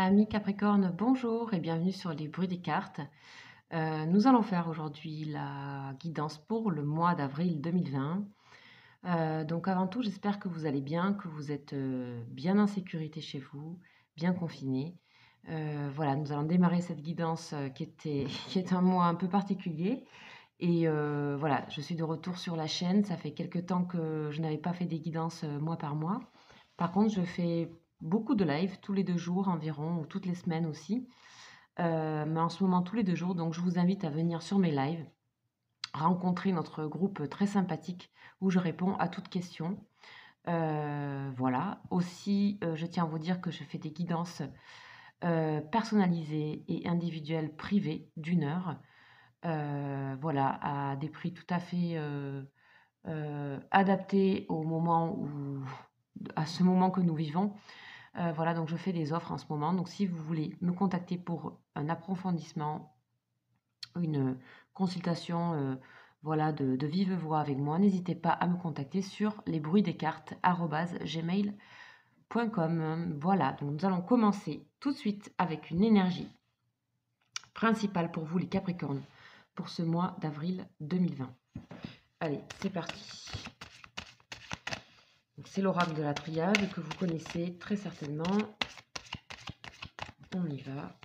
Amis Capricorne, bonjour et bienvenue sur les bruits des cartes. Nous allons faire aujourd'hui la guidance pour le mois d'avril 2020. Donc avant tout, j'espère que vous allez bien, que vous êtes bien en sécurité chez vous, bien confinés. Voilà, nous allons démarrer cette guidance qui est un mois un peu particulier. Et voilà, je suis de retour sur la chaîne. Ça fait quelques temps que je n'avais pas fait des guidances mois par mois. Par contre, je fais beaucoup de lives, tous les 2 jours environ, ou toutes les semaines aussi. Mais en ce moment, tous les 2 jours. Donc, je vous invite à venir sur mes lives, rencontrer notre groupe très sympathique où je réponds à toutes questions. Voilà. Aussi, je tiens à vous dire que je fais des guidances personnalisées et individuelles privées d'1 heure. Voilà, à des prix tout à fait adaptés au moment à ce moment que nous vivons. Voilà, donc je fais des offres en ce moment. Donc si vous voulez me contacter pour un approfondissement, une consultation voilà, de vive voix avec moi, n'hésitez pas à me contacter sur lesbruitsdescartes@gmail.com. Voilà, donc nous allons commencer tout de suite avec une énergie principale pour vous les Capricornes pour ce mois d'avril 2020. Allez, c'est parti. C'est l'oracle de la triade que vous connaissez très certainement. On y va.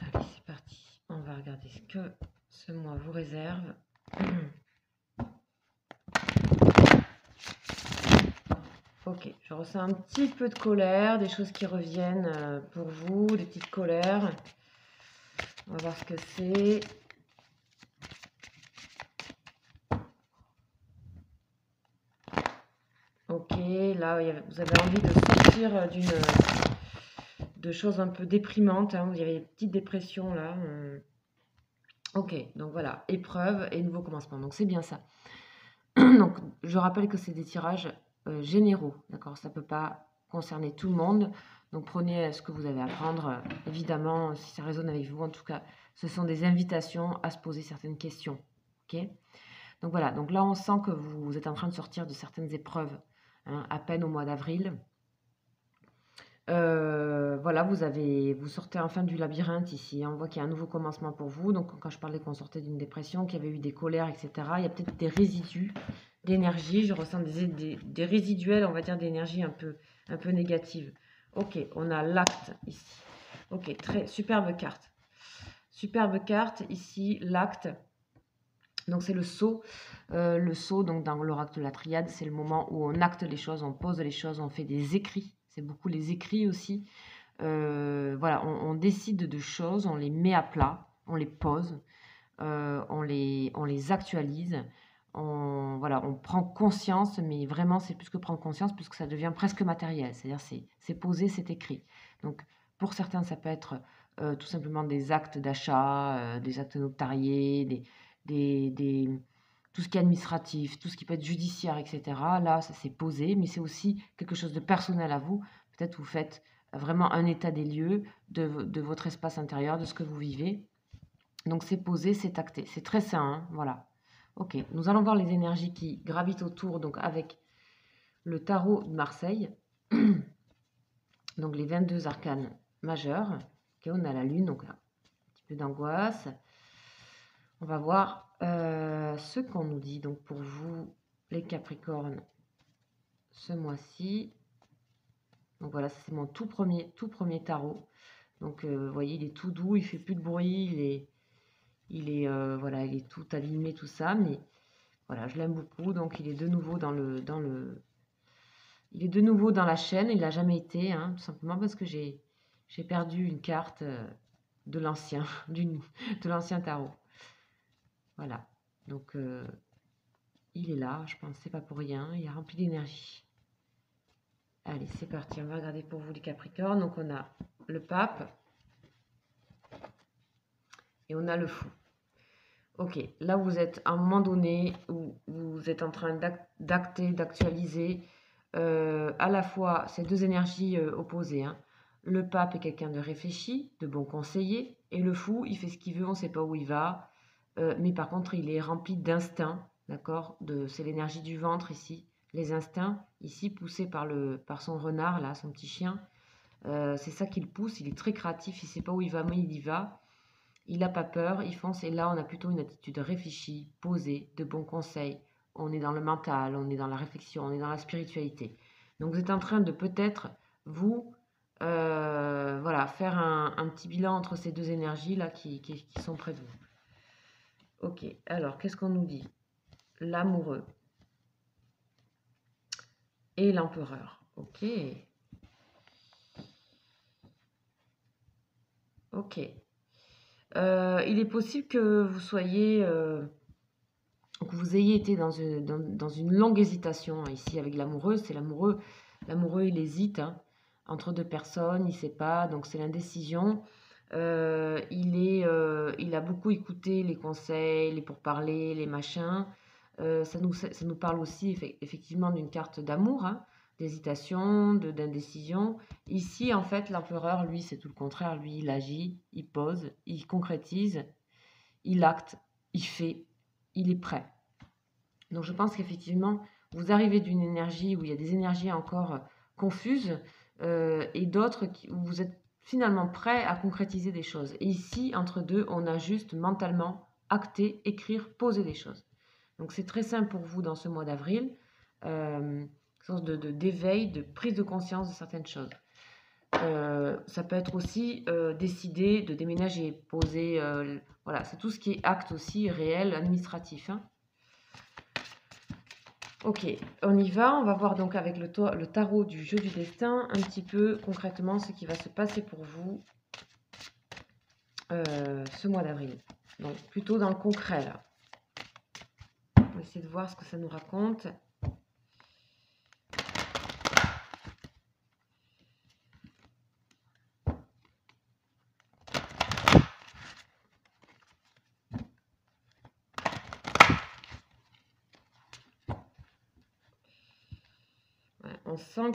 Allez, c'est parti. On va regarder ce que ce mois vous réserve. Ok, je ressens un petit peu de colère, des choses qui reviennent pour vous, des petites colères. On va voir ce que c'est. Ok, là, vous avez envie de sortir de choses un peu déprimantes. Hein. Il y avait une petite dépression là. Ok, donc voilà, épreuve et nouveau commencement. Donc c'est bien ça. Donc je rappelle que c'est des tirages généraux, d'accord? Ça ne peut pas concerner tout le monde. Donc prenez ce que vous avez à prendre. Évidemment, si ça résonne avec vous, en tout cas, ce sont des invitations à se poser certaines questions. Ok? Donc voilà, donc là on sent que vous êtes en train de sortir de certaines épreuves, hein, à peine au mois d'avril. Voilà, vous sortez enfin du labyrinthe ici. On voit qu'il y a un nouveau commencement pour vous. Donc, quand je parlais qu'on sortait d'une dépression, qu'il y avait eu des colères, etc., il y a peut-être des résidus d'énergie. Je ressens des résiduels, on va dire, d'énergie un peu négative. Ok, on a l'acte ici. Ok, très superbe carte. Superbe carte ici, l'acte. Donc, c'est le sceau. Le sceau, donc, dans l'oracle de la triade, c'est le moment où on acte les choses, on pose les choses, on fait des écrits. C'est beaucoup les écrits aussi. Voilà, on décide de choses, on les met à plat, on les pose, on les actualise, voilà, on prend conscience, mais vraiment c'est plus que prendre conscience, puisque ça devient presque matériel, c'est-à-dire c'est posé, c'est écrit. Donc pour certains, ça peut être tout simplement des actes d'achat, des actes notariés, tout ce qui est administratif, tout ce qui peut être judiciaire, etc. Là, ça s'est posé, mais c'est aussi quelque chose de personnel à vous. Peut-être vous faites vraiment un état des lieux de votre espace intérieur, de ce que vous vivez. Donc c'est posé, c'est acté. C'est très sain, hein, voilà. Ok, nous allons voir les énergies qui gravitent autour, donc avec le tarot de Marseille. Donc les 22 arcanes majeurs. Ok, on a la lune, donc là, un petit peu d'angoisse. On va voir ce qu'on nous dit donc pour vous, les Capricornes, ce mois-ci. Donc voilà, c'est mon tout premier tarot. Donc vous voyez, il est tout doux, il fait plus de bruit, voilà, il est tout animé, tout ça, mais voilà, je l'aime beaucoup. Donc il est de nouveau il est de nouveau dans la chaîne. Il n'a jamais été, hein, tout simplement parce que j'ai perdu une carte de l'ancien de l'ancien tarot. Voilà, donc il est là, je pense, c'est pas pour rien. Il est rempli d'énergie. Allez, c'est parti. On va regarder pour vous les Capricornes. Donc on a le pape et on a le fou. Ok, là vous êtes à un moment donné où vous êtes en train d'acter, d'actualiser à la fois ces deux énergies opposées, hein. Le pape est quelqu'un de réfléchi, de bon conseiller, et le fou, il fait ce qu'il veut, on ne sait pas où il va, mais par contre il est rempli d'instinct, d'accord? C'est l'énergie du ventre ici, les instincts, ici poussés par son renard, là, son petit chien. C'est ça qui le pousse, il est très créatif, il ne sait pas où il va, mais il y va. Il n'a pas peur, il fonce, et là on a plutôt une attitude réfléchie, posée, de bons conseils. On est dans le mental, on est dans la réflexion, on est dans la spiritualité. Donc vous êtes en train de peut-être, vous, voilà, faire un petit bilan entre ces deux énergies là qui sont près de vous. Ok, alors qu'est-ce qu'on nous dit? L'amoureux et l'empereur. Ok, ok. Il est possible que vous soyez, que vous ayez été dans une longue hésitation, hein. Ici avec l'amoureux, c'est l'amoureux. L'amoureux, il hésite, hein, entre deux personnes, il ne sait pas, donc c'est l'indécision. Il a beaucoup écouté les conseils, les pourparlers, les machins. Ça nous parle aussi effectivement d'une carte d'amour, hein, d'hésitation, d'indécision. Ici, en fait, l'empereur, lui, c'est tout le contraire. Lui, il agit, il pose, il concrétise, il acte, il fait, il est prêt. Donc je pense qu'effectivement, vous arrivez d'une énergie où il y a des énergies encore confuses et d'autres où vous êtes finalement prêt à concrétiser des choses. Et ici, entre deux, on a juste mentalement acté, écrire, poser des choses. Donc c'est très simple pour vous dans ce mois d'avril, sorte d'éveil, de prise de conscience de certaines choses. Ça peut être aussi décider de déménager, poser, voilà, c'est tout ce qui est acte aussi réel, administratif, hein. Ok, on y va. On va voir donc avec le tarot du jeu du destin un petit peu concrètement ce qui va se passer pour vous ce mois d'avril. Donc plutôt dans le concret là. On va essayer de voir ce que ça nous raconte. Ouais, on sent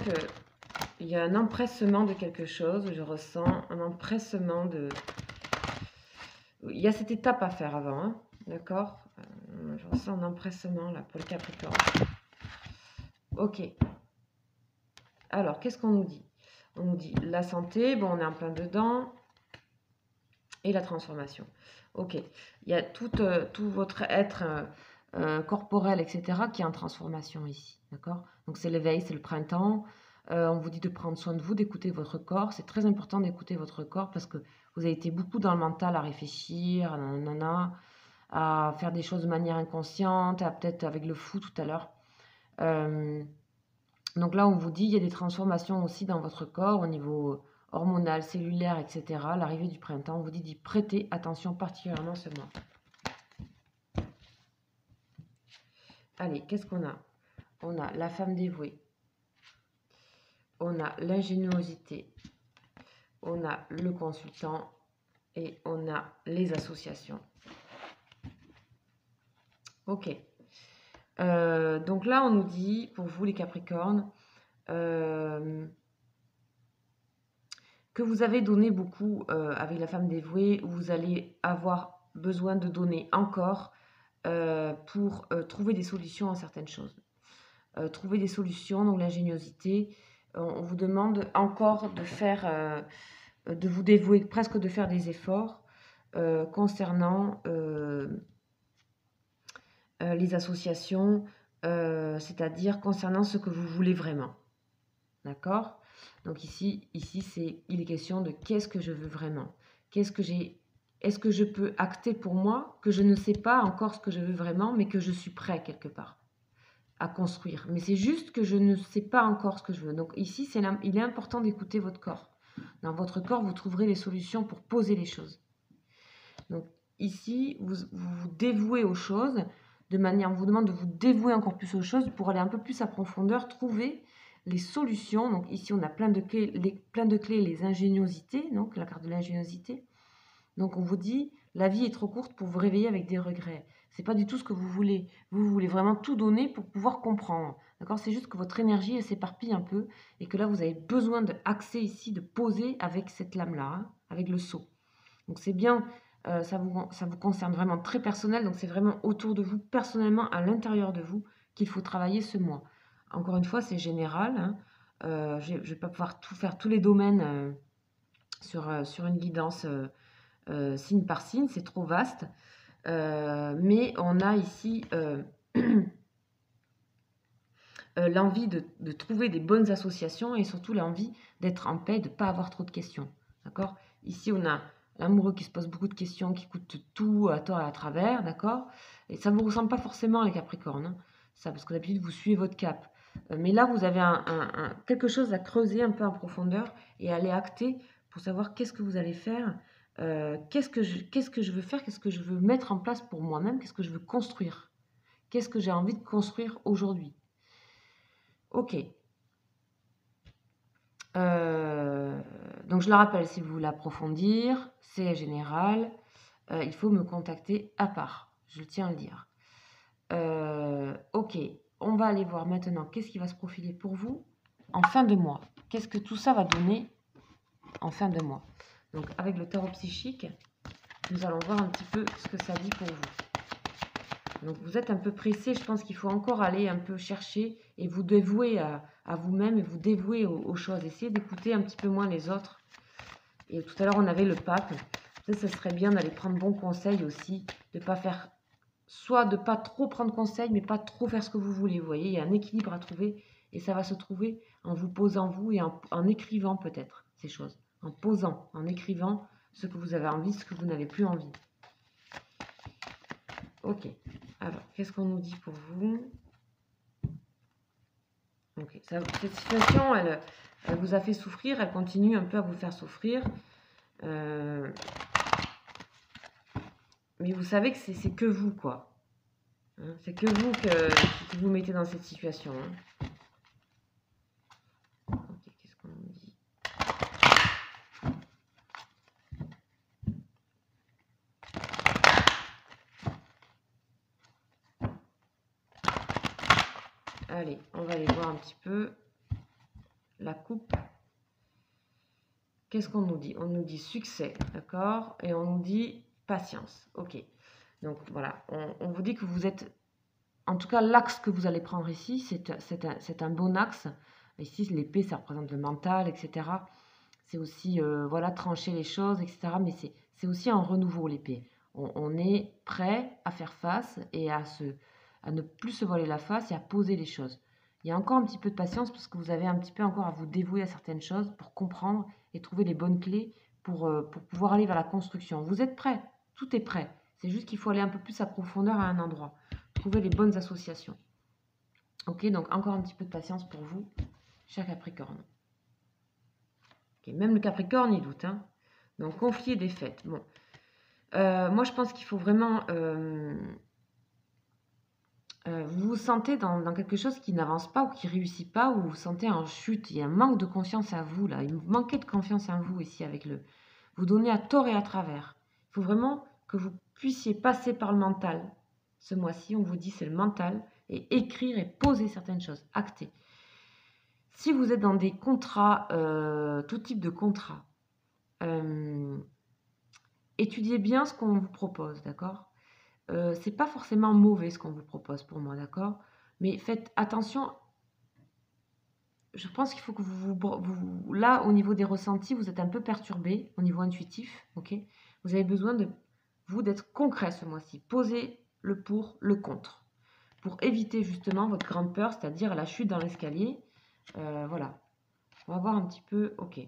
qu'il y a un empressement de quelque chose. Je ressens un empressement de... Il y a cette étape à faire avant, hein, d'accord? Je ressens un empressement là pour le Capricorne. Ok. Alors, qu'est-ce qu'on nous dit? On nous dit la santé, bon, on est en plein dedans, et la transformation. Ok. Il y a tout votre être corporel, etc., qui est en transformation ici, d'accord? Donc c'est l'éveil, c'est le printemps. On vous dit de prendre soin de vous, d'écouter votre corps. C'est très important d'écouter votre corps parce que vous avez été beaucoup dans le mental à réfléchir, nanana, à faire des choses de manière inconsciente, à peut-être avec le fou tout à l'heure. Donc là, on vous dit il y a des transformations aussi dans votre corps au niveau hormonal, cellulaire, etc. L'arrivée du printemps, on vous dit d'y prêter attention particulièrement ce mois. Allez, qu'est-ce qu'on a? On a la femme dévouée. On a l'ingéniosité. On a le consultant. Et on a les associations. Ok. Donc là, on nous dit, pour vous les Capricornes, que vous avez donné beaucoup avec la femme dévouée, où vous allez avoir besoin de donner encore pour trouver des solutions à certaines choses. Trouver des solutions, donc l'ingéniosité, on vous demande encore de faire, de vous dévouer, presque de faire des efforts concernant les associations, c'est-à-dire concernant ce que vous voulez vraiment. D'accord? Donc ici il est question de qu'est-ce que je veux vraiment? Est-ce que je peux acter pour moi que je ne sais pas encore ce que je veux vraiment, mais que je suis prêt quelque part à construire? Mais c'est juste que je ne sais pas encore ce que je veux. Donc ici, il est important d'écouter votre corps. Dans votre corps, vous trouverez les solutions pour poser les choses. Donc ici, vous vous dévouez aux choses, on vous demande de vous dévouer encore plus aux choses pour aller un peu plus à profondeur, trouver les solutions. Donc ici, on a plein de clés, les ingéniosités, donc la carte de l'ingéniosité. Donc on vous dit, la vie est trop courte pour vous réveiller avec des regrets. C'est pas du tout ce que vous voulez. Vous voulez vraiment tout donner pour pouvoir comprendre. D'accord? C'est juste que votre énergie, elle s'éparpille un peu et que là, vous avez besoin d'axer ici, de poser avec cette lame-là, hein, avec le seau. Donc c'est bien, ça vous concerne vraiment très personnel, donc c'est vraiment autour de vous, personnellement, à l'intérieur de vous, qu'il faut travailler ce mois. Encore une fois, c'est général, hein. Je ne vais pas pouvoir tout faire, tous les domaines sur une guidance signe par signe, c'est trop vaste. Mais on a ici l'envie de trouver des bonnes associations et surtout l'envie d'être en paix, de ne pas avoir trop de questions. D'accord? Ici, on a l'amoureux qui se pose beaucoup de questions, qui coûte tout à tort et à travers, d'accord? Et ça ne vous ressemble pas forcément, les Capricornes, hein, ça, parce que d'habitude, vous suivez votre cap. Mais là, vous avez quelque chose à creuser un peu en profondeur et à aller acter pour savoir qu'est-ce que vous allez faire, qu'est-ce que je veux faire, qu'est-ce que je veux mettre en place pour moi-même, qu'est-ce que je veux construire, qu'est-ce que j'ai envie de construire aujourd'hui. Ok. Donc je le rappelle, si vous voulez approfondir, c'est général, il faut me contacter à part, je tiens à le dire. Ok, on va aller voir maintenant qu'est-ce qui va se profiler pour vous en fin de mois. Qu'est-ce que tout ça va donner en fin de mois. Donc avec le tarot psychique, nous allons voir un petit peu ce que ça dit pour vous. Donc vous êtes un peu pressé, je pense qu'il faut encore aller un peu chercher et vous dévouer à vous-même et vous dévouer aux choses. Essayez d'écouter un petit peu moins les autres. Et tout à l'heure, on avait le pape. Peut-être que ce serait bien d'aller prendre bon conseil aussi, de pas faire, soit de pas trop prendre conseil, mais pas trop faire ce que vous voulez. Vous voyez, il y a un équilibre à trouver et ça va se trouver en vous posant vous et en écrivant peut-être ces choses. En posant, en écrivant ce que vous avez envie, ce que vous n'avez plus envie. Ok. Alors, qu'est-ce qu'on nous dit pour vous? Ok. Cette situation, elle vous a fait souffrir, elle continue un peu à vous faire souffrir. Mais vous savez que c'est que vous, quoi. Hein, c'est que vous qui vous mettez dans cette situation. Hein. Ok, qu'est-ce qu'on nous dit? Allez, on va aller voir un petit peu la coupe. Qu'est-ce qu'on nous dit? On nous dit succès, d'accord? Et on nous dit patience. Ok. Donc voilà, on vous dit que vous êtes... En tout cas, l'axe que vous allez prendre ici, c'est un bon axe. Ici, l'épée, ça représente le mental, etc. C'est aussi, voilà, trancher les choses, etc. Mais c'est aussi un renouveau, l'épée. On est prêt à faire face et à ne plus se voiler la face et à poser les choses. Il y a encore un petit peu de patience parce que vous avez un petit peu encore à vous dévouer à certaines choses pour comprendre et trouver les bonnes clés pour pouvoir aller vers la construction. Vous êtes prêt, tout est prêt. C'est juste qu'il faut aller un peu plus à profondeur à un endroit. Trouver les bonnes associations. Ok, donc encore un petit peu de patience pour vous, cher Capricorne. Okay, même le Capricorne, il doute. Hein. Donc, conflit et défaite. Bon. Moi, je pense qu'il faut vraiment... vous vous sentez dans quelque chose qui n'avance pas ou qui ne réussit pas, ou vous vous sentez en chute. Il y a un manque de confiance en vous, là. Il manquait de confiance en vous, ici, avec le... Vous donnez à tort et à travers. Il faut vraiment que vous puissiez passer par le mental. Ce mois-ci, on vous dit c'est le mental. Et écrire et poser certaines choses. Acter. Si vous êtes dans des contrats, tout type de contrat, étudiez bien ce qu'on vous propose, d'accord? C'est pas forcément mauvais ce qu'on vous propose pour moi, d'accord? Mais faites attention. Je pense qu'il faut que là, au niveau des ressentis, vous êtes un peu perturbé au niveau intuitif, ok? Vous avez besoin de vous d'être concret ce mois-ci. Posez le pour, le contre, pour éviter justement votre grande peur, c'est-à-dire la chute dans l'escalier. Voilà. On va voir un petit peu, ok.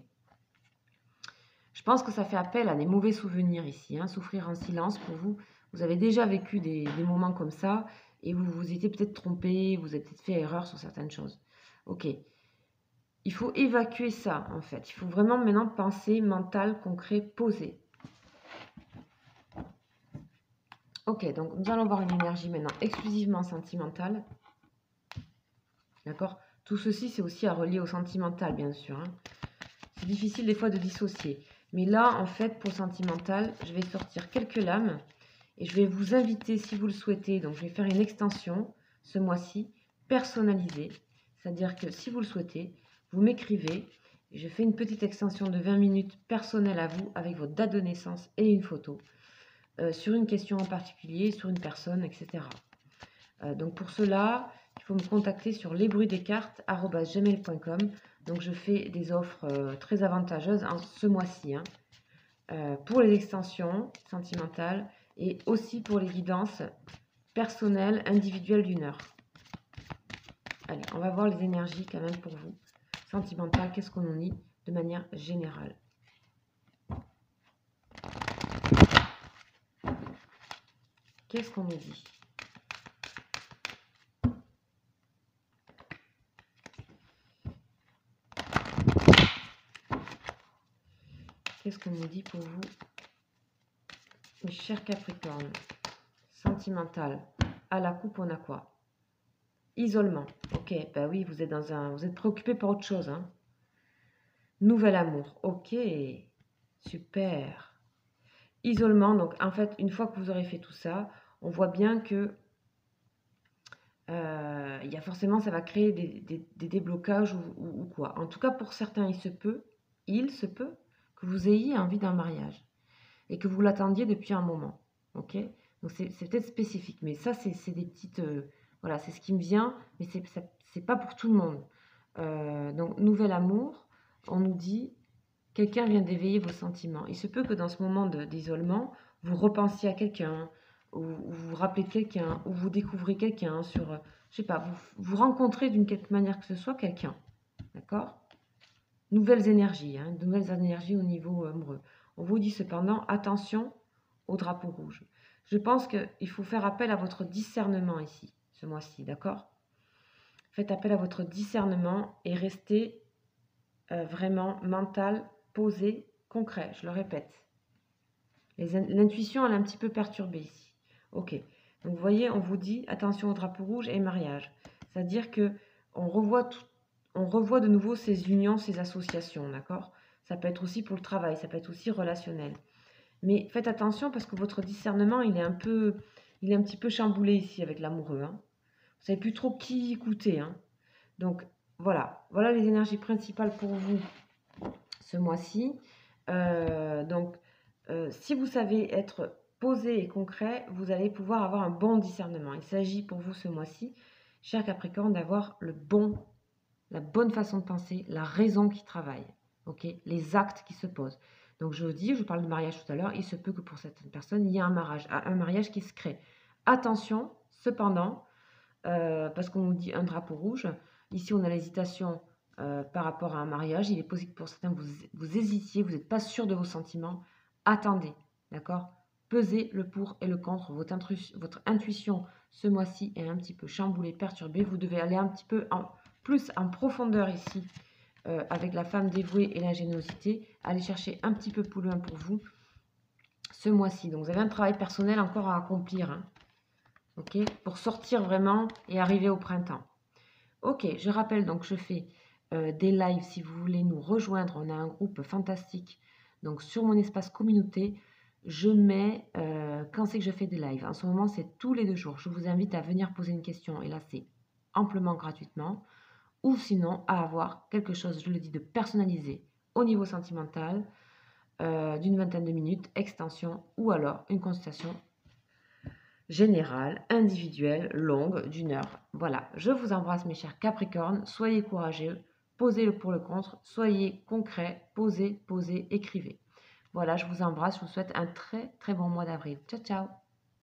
Je pense que ça fait appel à des mauvais souvenirs ici, hein, souffrir en silence pour vous. Vous avez déjà vécu des moments comme ça et vous vous étiez peut-être trompé, vous avez peut-être fait erreur sur certaines choses. Ok. Il faut évacuer ça, en fait. Il faut vraiment maintenant penser mental, concret, posé. Ok, donc nous allons voir une énergie maintenant exclusivement sentimentale. D'accord? Tout ceci, c'est aussi à relier au sentimental, bien sûr. Hein. C'est difficile des fois de dissocier. Mais là, en fait, pour sentimental, je vais sortir quelques lames et je vais vous inviter, si vous le souhaitez, donc je vais faire une extension ce mois-ci, personnalisée. C'est-à-dire que si vous le souhaitez, vous m'écrivez, je fais une petite extension de 20 minutes personnelle à vous avec votre date de naissance et une photo sur une question en particulier, sur une personne, etc. Donc pour cela, il faut me contacter sur lesbruitsdescartes@gmail.com. Donc je fais des offres très avantageuses ce mois-ci pour les extensions sentimentales et aussi pour les guidances personnelles individuelles d'1 heure. Allez, on va voir les énergies quand même pour vous. Sentimentales, qu'est-ce qu'on en dit de manière générale? Qu'est-ce qu'on nous dit? Qu'est-ce qu'on nous dit pour vous, mes chers Capricornes? Sentimental. À la coupe, on a quoi? Isolement. Ok, bah oui, vous êtes préoccupé par autre chose. Hein. Nouvel amour. Ok, super. Isolement, donc en fait, une fois que vous aurez fait tout ça, on voit bien que il y a forcément, ça va créer des déblocages ou quoi. En tout cas, pour certains, il se peut que vous ayez envie d'un mariage et que vous l'attendiez depuis un moment. Ok, donc c'est peut-être spécifique, mais ça, c'est des petites... voilà, c'est ce qui me vient, mais c'est pas pour tout le monde. Donc, nouvel amour, on nous dit, quelqu'un vient d'éveiller vos sentiments. Il se peut que dans ce moment d'isolement, vous repensiez à quelqu'un, ou vous vous rappelez de quelqu'un, ou vous découvrez quelqu'un sur... je sais pas, vous rencontrez d'une quelque manière que ce soit quelqu'un. D'accord? Nouvelles énergies au niveau amoureux. On vous dit cependant, attention au drapeau rouge. Je pense qu'il faut faire appel à votre discernement ici, ce mois-ci, d'accord? Faites appel à votre discernement et restez vraiment mental, posé, concret, je le répète. L'intuition, elle est un petit peu perturbée ici. Ok, donc vous voyez, on vous dit, attention au drapeau rouge et mariage. C'est-à-dire que on revoit de nouveau ces unions, ces associations, d'accord? Ça peut être aussi pour le travail, ça peut être aussi relationnel. Mais faites attention parce que votre discernement, il est un petit peu chamboulé ici avec l'amoureux. Hein. Vous savez plus trop qui écouter. Hein. Donc voilà les énergies principales pour vous ce mois-ci. Si vous savez être posé et concret, vous allez pouvoir avoir un bon discernement. Il s'agit pour vous ce mois-ci, cher Capricorne, d'avoir la bonne façon de penser, la raison qui travaille, les actes qui se posent. Donc je parle de mariage tout à l'heure, il se peut que pour certaines personnes, il y ait un mariage qui se crée. Attention, cependant, parce qu'on nous dit un drapeau rouge, ici on a l'hésitation par rapport à un mariage, il est possible que pour certains vous hésitiez, vous n'êtes pas sûr de vos sentiments, attendez, d'accord? Pesez le pour et le contre, votre intuition ce mois-ci est un petit peu chamboulée, perturbée, vous devez aller un petit peu plus en profondeur ici, avec la femme dévouée et l'ingéniosité, allez chercher un petit peu plus loin pour vous ce mois-ci. Donc vous avez un travail personnel encore à accomplir, hein, pour sortir vraiment et arriver au printemps. Ok, je rappelle donc je fais des lives si vous voulez nous rejoindre. On a un groupe fantastique. Donc sur mon espace communauté, je mets quand c'est que je fais des lives. En ce moment, c'est tous les 2 jours. Je vous invite à venir poser une question et là, c'est amplement gratuitement. Ou sinon à avoir quelque chose, je le dis, de personnalisé au niveau sentimental, d'une vingtaine de minutes, extension, ou alors une consultation générale, individuelle, longue, d'1 heure. Voilà, je vous embrasse mes chers Capricornes, soyez courageux, posez le pour le contre, soyez concret, posez, écrivez. Voilà, je vous embrasse, je vous souhaite un très très bon mois d'avril. Ciao, ciao!